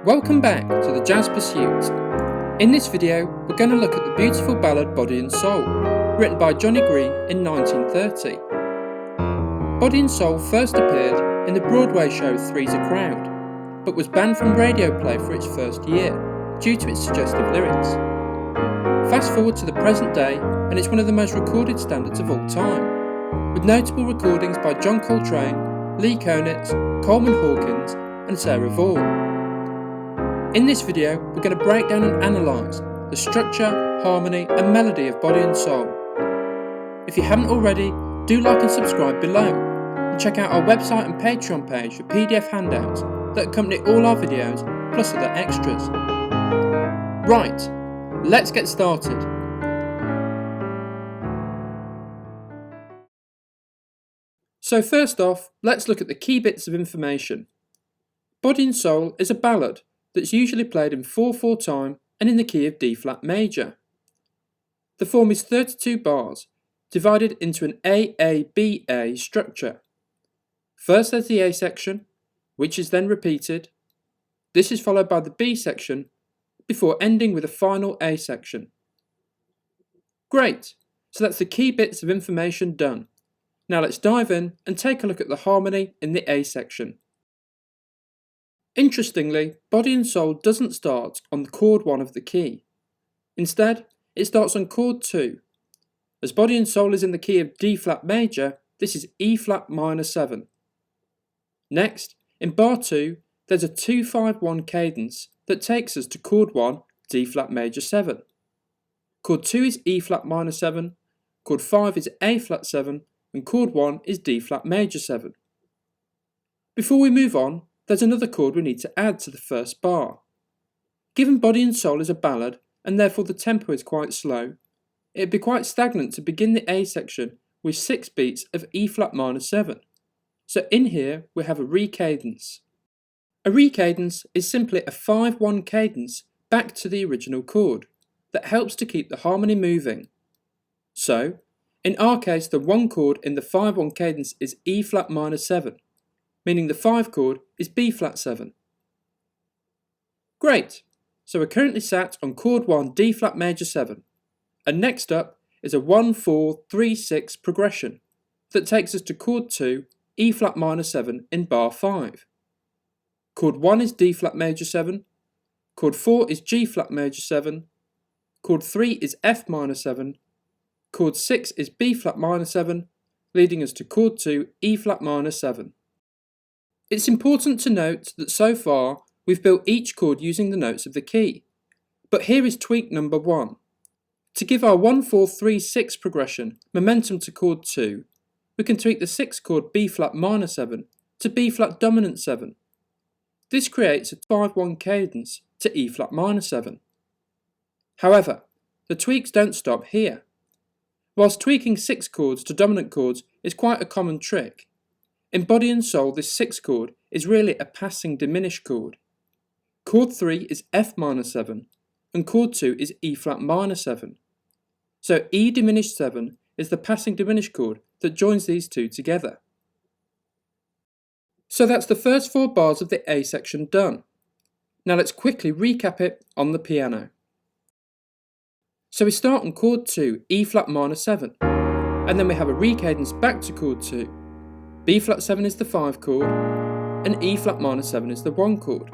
Welcome back to the Jazz Pursuit. In this video, we're going to look at the beautiful ballad Body and Soul, written by J.Green in 1930. Body and Soul first appeared in the Broadway show Three's a Crowd, but was banned from radio play for its first year due to its suggestive lyrics. Fast forward to the present day, and it's one of the most recorded standards of all time, with notable recordings by John Coltrane, Lee Konitz, Coleman Hawkins, and Sarah Vaughan. In this video, we're going to break down and analyse the structure, harmony and melody of Body and Soul. If you haven't already, do like and subscribe below, and check out our website and Patreon page for PDF handouts that accompany all our videos, plus other extras. Right, let's get started. So first off, let's look at the key bits of information. Body and Soul is a ballad that's usually played in 4/4 time and in the key of D flat major. The form is 32 bars, divided into an A-A-B-A structure. First there's the A section, which is then repeated. This is followed by the B section, before ending with a final A section. Great, so that's the key bits of information done. Now let's dive in and take a look at the harmony in the A section. Interestingly, Body and Soul doesn't start on the chord 1 of the key. Instead, it starts on chord 2. As Body and Soul is in the key of D flat major, this is E flat minor 7. Next, in bar 2, there's a 2-5-1 cadence that takes us to chord 1, D flat major 7. Chord 2 is E flat minor 7, chord 5 is A flat 7, and chord 1 is D flat major 7. Before we move on, there's another chord we need to add to the first bar. Given Body and Soul is a ballad, and therefore the tempo is quite slow, it'd be quite stagnant to begin the A section with 6 beats of E flat minor 7. So in here we have a recadence. A recadence is simply a 5-1 cadence back to the original chord that helps to keep the harmony moving. So, in our case the 1 chord in the 5-1 cadence is E flat minor 7. Meaning the 5 chord is B flat 7. Great, so we're currently sat on chord 1 D flat major 7, and next up is a 1-4-3-6 progression that takes us to chord 2 E flat minor 7 in bar 5. Chord 1 is D flat major 7, chord 4 is G flat major 7, chord 3 is F minor 7, chord 6 is B flat minor 7, leading us to chord 2 E flat minor 7. It's important to note that so far we've built each chord using the notes of the key, but here is tweak number 1. To give our 1-4-3-6 progression momentum to chord 2, we can tweak the 6th chord B flat minor 7 to B flat dominant 7. This creates a 5-1 cadence to E flat minor 7. However, the tweaks don't stop here. Whilst tweaking 6 chords to dominant chords is quite a common trick, in Body and Soul this 6th chord is really a passing diminished chord. Chord 3 is F minor 7 and chord 2 is E flat minor 7. So E diminished 7 is the passing diminished chord that joins these two together. So that's the first 4 bars of the A section done. Now let's quickly recap it on the piano. So we start on chord 2 E flat minor 7, and then we have a recadence back to chord 2. B flat 7 is the 5 chord, and E flat minor 7 is the 1 chord.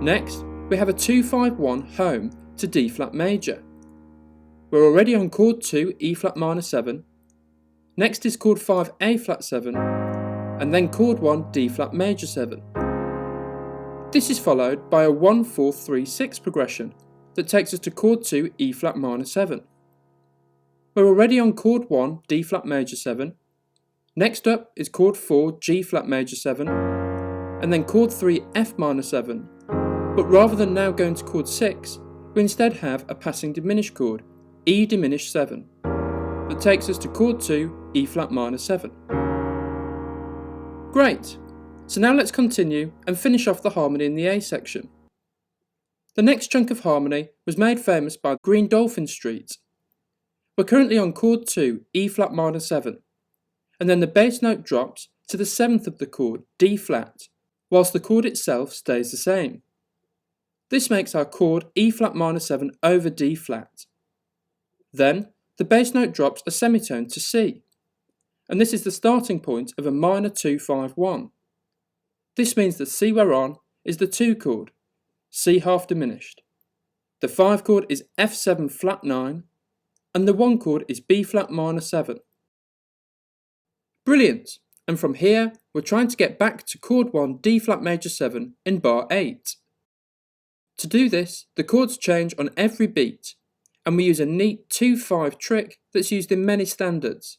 Next, we have a 2-5-1 home to D flat major. We're already on chord 2 E flat minor 7. Next is chord 5 A flat 7, and then chord 1 D flat major 7. This is followed by a 1-4-3-6 progression that takes us to chord 2 E flat minor 7. We're already on chord 1 D flat major 7. Next up is chord 4 G flat major 7, and then chord 3 F minor 7, but rather than now going to chord 6, we instead have a passing diminished chord, E diminished 7, that takes us to chord 2 E flat minor 7. Great, so now let's continue and finish off the harmony in the A section. The next chunk of harmony was made famous by Green Dolphin Street. We're currently on chord 2 E flat minor 7. And then the bass note drops to the 7th of the chord, D flat, whilst the chord itself stays the same. This makes our chord E flat minor 7 over D flat. Then, the bass note drops a semitone to C, and this is the starting point of a minor 2-5-1. This means the C we're on is the 2 chord, C half diminished. The 5 chord is F7 flat 9, and the 1 chord is B flat minor 7. Brilliant! And from here, we're trying to get back to chord 1 D flat major 7 in bar 8. To do this, the chords change on every beat, and we use a neat 2-5 trick that's used in many standards.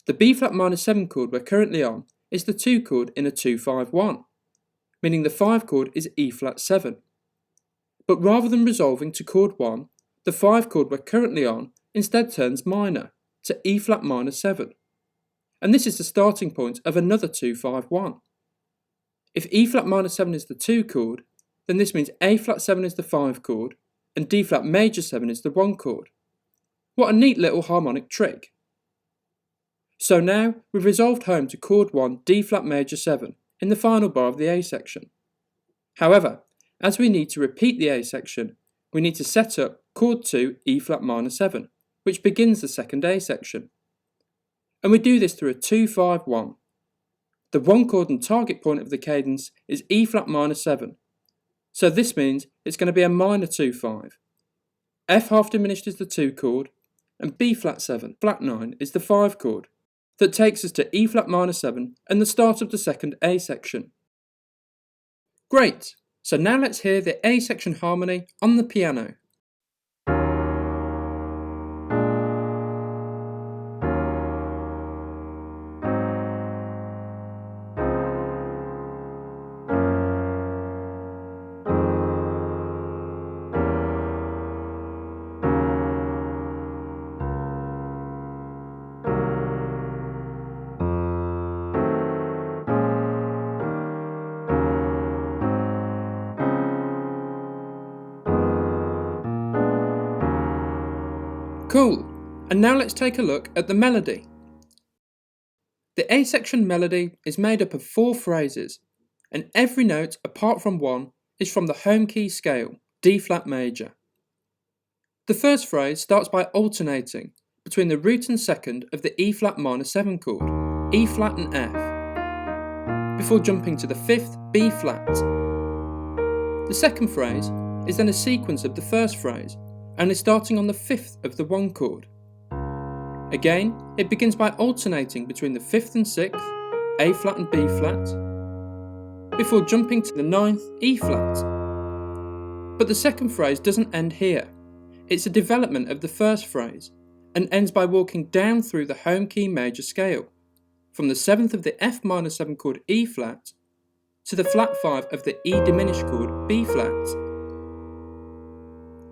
The B flat minor 7 chord we're currently on is the 2 chord in a 2-5-1, meaning the 5 chord is E flat 7. But rather than resolving to chord 1, the 5 chord we're currently on instead turns minor to E flat minor 7. And this is the starting point of another 2-5-1. If E flat minor 7 is the 2 chord, then this means A flat 7 is the 5 chord and D flat major 7 is the 1 chord. What a neat little harmonic trick. So now we've resolved home to chord 1 D flat major 7 in the final bar of the A section. However, as we need to repeat the A section, we need to set up chord 2 E flat minor 7, which begins the second A section. And we do this through a 2-5-1. The 1 chord and target point of the cadence is E flat minor 7. So this means it's going to be a minor 2-5. F half diminished is the 2 chord, and B flat 7 flat 9 is the 5 chord. That takes us to E flat minor 7 and the start of the second A section. Great! So now let's hear the A section harmony on the piano. Cool! And now let's take a look at the melody. The A section melody is made up of 4 phrases, and every note apart from one is from the home key scale, D flat major. The first phrase starts by alternating between the root and second of the E flat minor 7 chord, E flat and F, before jumping to the 5th B flat. The second phrase is then a sequence of the first phrase, only starting on the 5th of the 1 chord. Again, it begins by alternating between the 5th and 6th, A flat and B flat, before jumping to the 9th E flat. But the second phrase doesn't end here. It's a development of the first phrase, and ends by walking down through the home key major scale, from the 7th of the F minor 7 chord E flat, to the flat 5 of the E diminished chord B flat.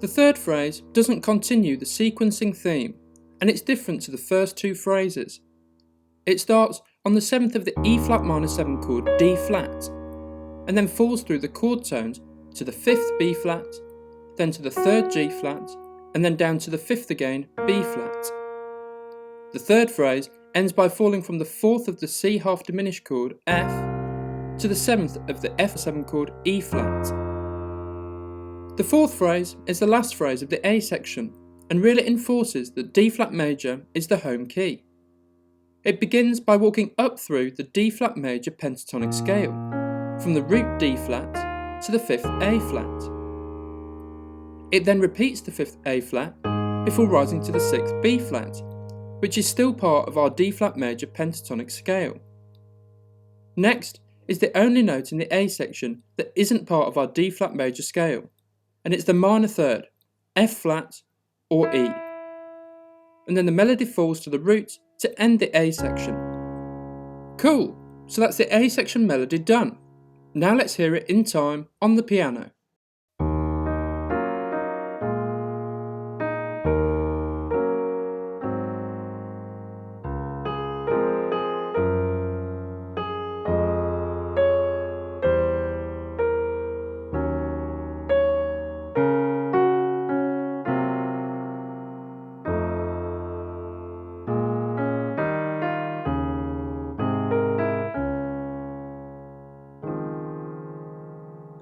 The third phrase doesn't continue the sequencing theme, and it's different to the first 2 phrases. It starts on the 7th of the E flat minor 7 chord D flat, and then falls through the chord tones to the 5th B flat, then to the 3rd G flat, and then down to the 5th again, B flat. The third phrase ends by falling from the 4th of the C half diminished chord F to the 7th of the F7 chord E flat. The fourth phrase is the last phrase of the A section, and really enforces that D flat major is the home key. It begins by walking up through the D flat major pentatonic scale, from the root D flat to the 5th A flat. It then repeats the 5th A flat before rising to the 6th B flat, which is still part of our D flat major pentatonic scale. Next is the only note in the A section that isn't part of our D flat major scale, and it's the minor third, F flat or E. And then the melody falls to the root to end the A section. Cool, so that's the A section melody done. Now let's hear it in time on the piano.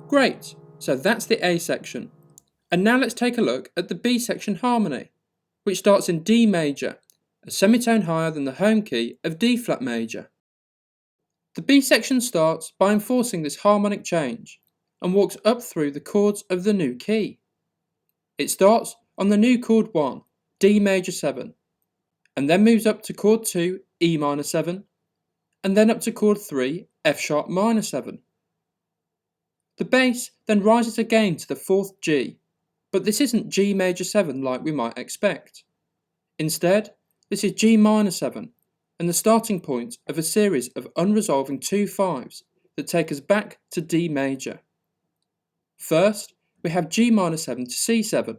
Great, So that's the A section. And now let's take a look at the B section harmony, which starts in D major, a semitone higher than the home key of D flat major. The B section starts by enforcing this harmonic change and walks up through the chords of the new key. It starts on the new chord 1, D major 7, and then moves up to chord 2, E minor 7, and then up to chord 3, F sharp minor 7. The bass then rises again to the 4th G, but this isn't G major 7 like we might expect. Instead, this is G minor 7, and the starting point of a series of unresolving 2 5s that take us back to D major. First, we have G minor 7 to C7,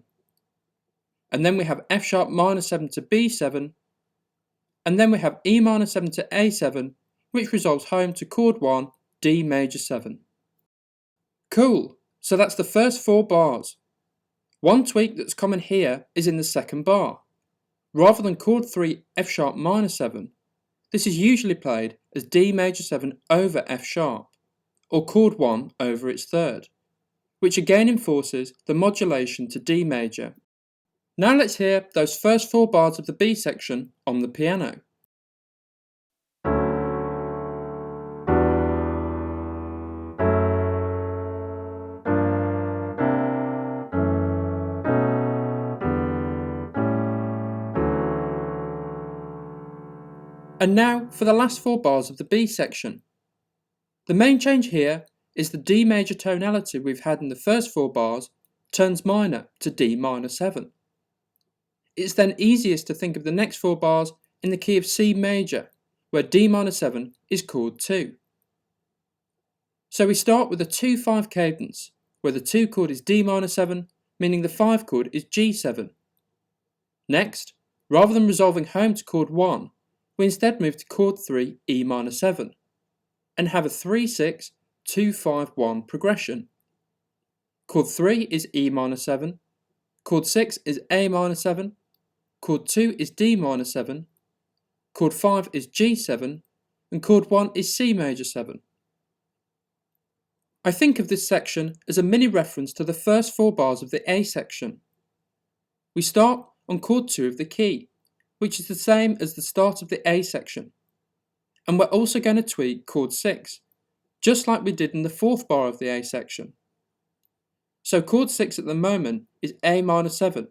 and then we have F sharp minor 7 to B7, and then we have E minor 7 to A7, which resolves home to chord 1, D major 7. Cool, so that's the first 4 bars. One tweak that's common here is in the second bar. Rather than chord 3, F sharp minor 7, this is usually played as D major 7 over F sharp, or chord 1 over its third, which again enforces the modulation to D major. Now let's hear those first 4 bars of the B section on the piano. And now for the last 4 bars of the B section. The main change here is the D major tonality we've had in the first 4 bars turns minor to D minor 7. It's then easiest to think of the next 4 bars in the key of C major, where D minor 7 is chord 2. So we start with a 2-5 cadence, where the 2 chord is D minor 7, meaning the 5 chord is G7. Next, rather than resolving home to chord 1, we instead move to chord 3, E minor 7, and have a 3-6, 2-5-1 progression. Chord 3 is E minor 7, chord 6 is A minor 7, chord 2 is D minor 7, chord 5 is G7, and chord 1 is C major 7. I think of this section as a mini reference to the first 4 bars of the A section. We start on chord 2 of the key, which is the same as the start of the A section. And we're also going to tweak chord 6, just like we did in the 4th bar of the A section. So chord 6 at the moment is A minor 7,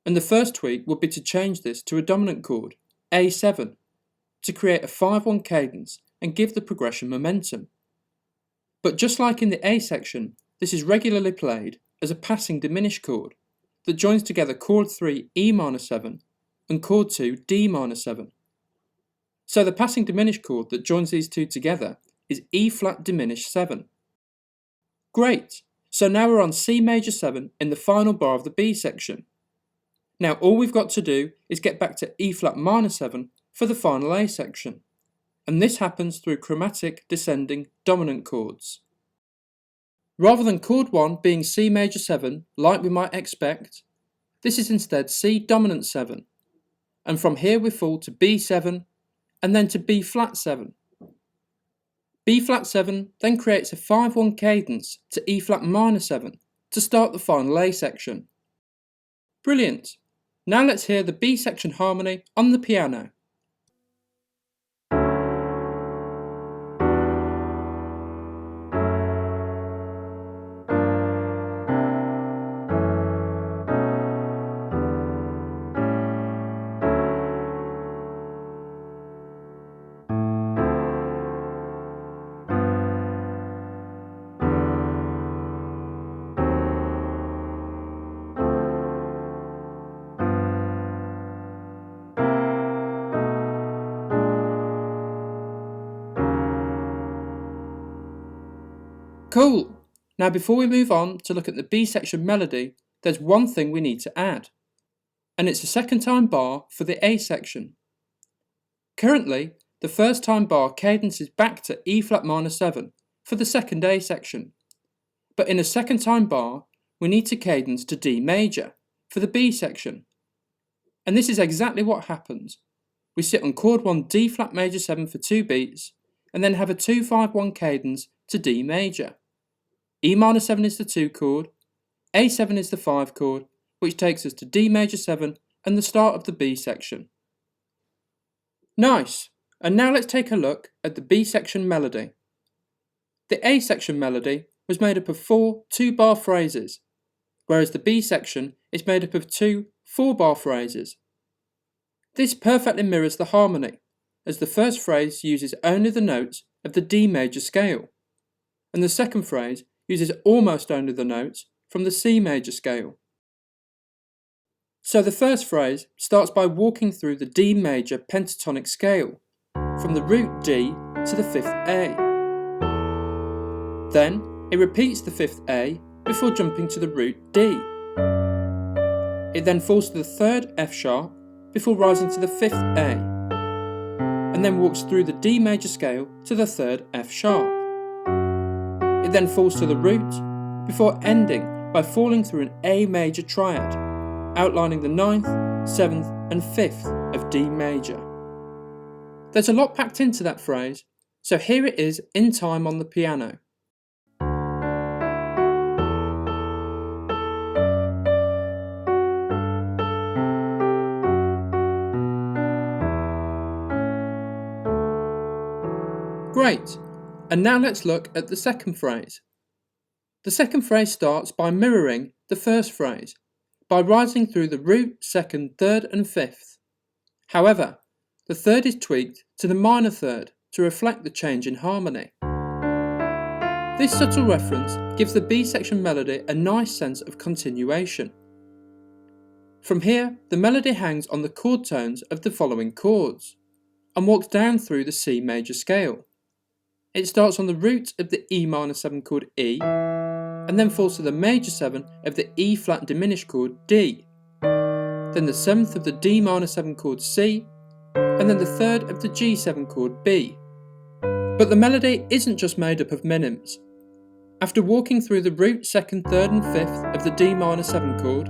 and the first tweak would be to change this to a dominant chord, A7, to create a 5-1 cadence and give the progression momentum. But just like in the A section, this is regularly played as a passing diminished chord that joins together chord 3 E minor 7 and chord 2 D minor 7. So the passing diminished chord that joins these two together is E flat diminished 7. Great, so now we're on C major 7 in the final bar of the B section. Now all we've got to do is get back to E flat minor 7 for the final A section, and this happens through chromatic descending dominant chords. Rather than chord 1 being C major 7 like we might expect, this is instead C dominant 7, and from here we fall to B7 and then to B flat 7. B flat 7 then creates a 5-1 cadence to E flat minor 7 to start the final A section. Brilliant! Now let's hear the B section harmony on the piano. Cool! Now before we move on to look at the B section melody, there's one thing we need to add, and it's a second time bar for the A section. Currently, the first time bar cadences back to E flat minor 7 for the second A section, but in a second time bar we need to cadence to D major for the B section. And this is exactly what happens. We sit on chord 1 D flat major 7 for 2 beats, and then have a 2-5-1 cadence to D major. E minor 7 is the 2 chord, A7 is the 5 chord, which takes us to D major 7 and the start of the B section. Nice! And now let's take a look at the B section melody. The A section melody was made up of 4 2-bar phrases, whereas the B section is made up of 2 4-bar phrases. This perfectly mirrors the harmony, as the first phrase uses only the notes of the D major scale, and the second phrase uses almost only the notes from the C major scale. So the first phrase starts by walking through the D major pentatonic scale, from the root D to the 5th A. Then it repeats the 5th A before jumping to the root D. It then falls to the 3rd F sharp before rising to the 5th A, and then walks through the D major scale to the 3rd F sharp. It then falls to the root before ending by falling through an A major triad, outlining the 9th, 7th and 5th of D major. There's a lot packed into that phrase, so here it is in time on the piano. Great, and now let's look at the second phrase. The second phrase starts by mirroring the first phrase, by rising through the root, 2nd, 3rd and 5th. However, the 3rd is tweaked to the minor 3rd to reflect the change in harmony. This subtle reference gives the B section melody a nice sense of continuation. From here, the melody hangs on the chord tones of the following chords, and walks down through the C major scale. It starts on the root of the E minor 7 chord E, and then falls to the major 7 of the E flat diminished chord D, then the 7th of the D minor 7 chord C, and then the 3rd of the G7 chord B. But the melody isn't just made up of minims. After walking through the root, 2nd, 3rd and 5th of the D minor 7 chord,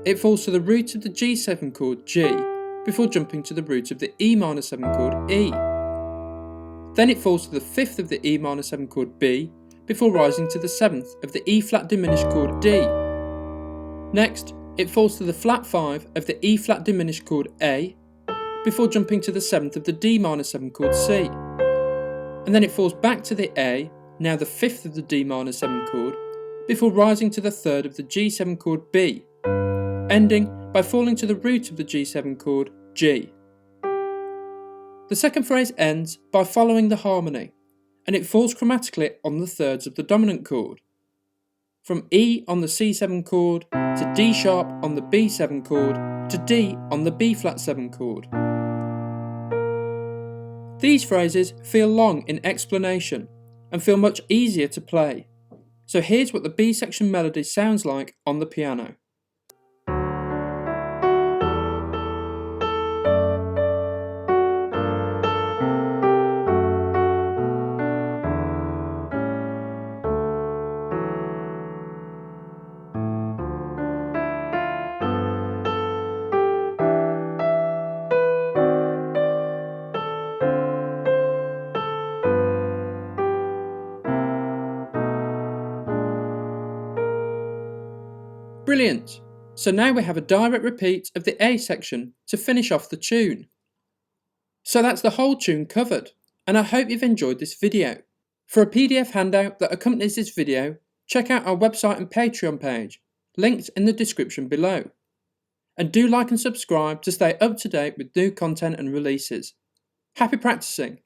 it falls to the root of the G7 chord G, before jumping to the root of the E minor 7 chord E. Then it falls to the 5th of the E minor 7 chord B, before rising to the 7th of the E flat diminished chord D. Next, it falls to the flat 5 of the E flat diminished chord A, before jumping to the 7th of the D minor 7 chord C. And then it falls back to the A, now the 5th of the D minor 7 chord, before rising to the 3rd of the G7 chord B, ending by falling to the root of the G7 chord G. The second phrase ends by following the harmony, and it falls chromatically on the 3rds of the dominant chord, from E on the C7 chord to D sharp on the B7 chord to D on the B flat 7 chord. These phrases feel long in explanation and feel much easier to play, so here's what the B section melody sounds like on the piano. Brilliant! So now we have a direct repeat of the A section to finish off the tune. So that's the whole tune covered, and I hope you've enjoyed this video. For a PDF handout that accompanies this video, check out our website and Patreon page, linked in the description below. And do like and subscribe to stay up to date with new content and releases. Happy practicing!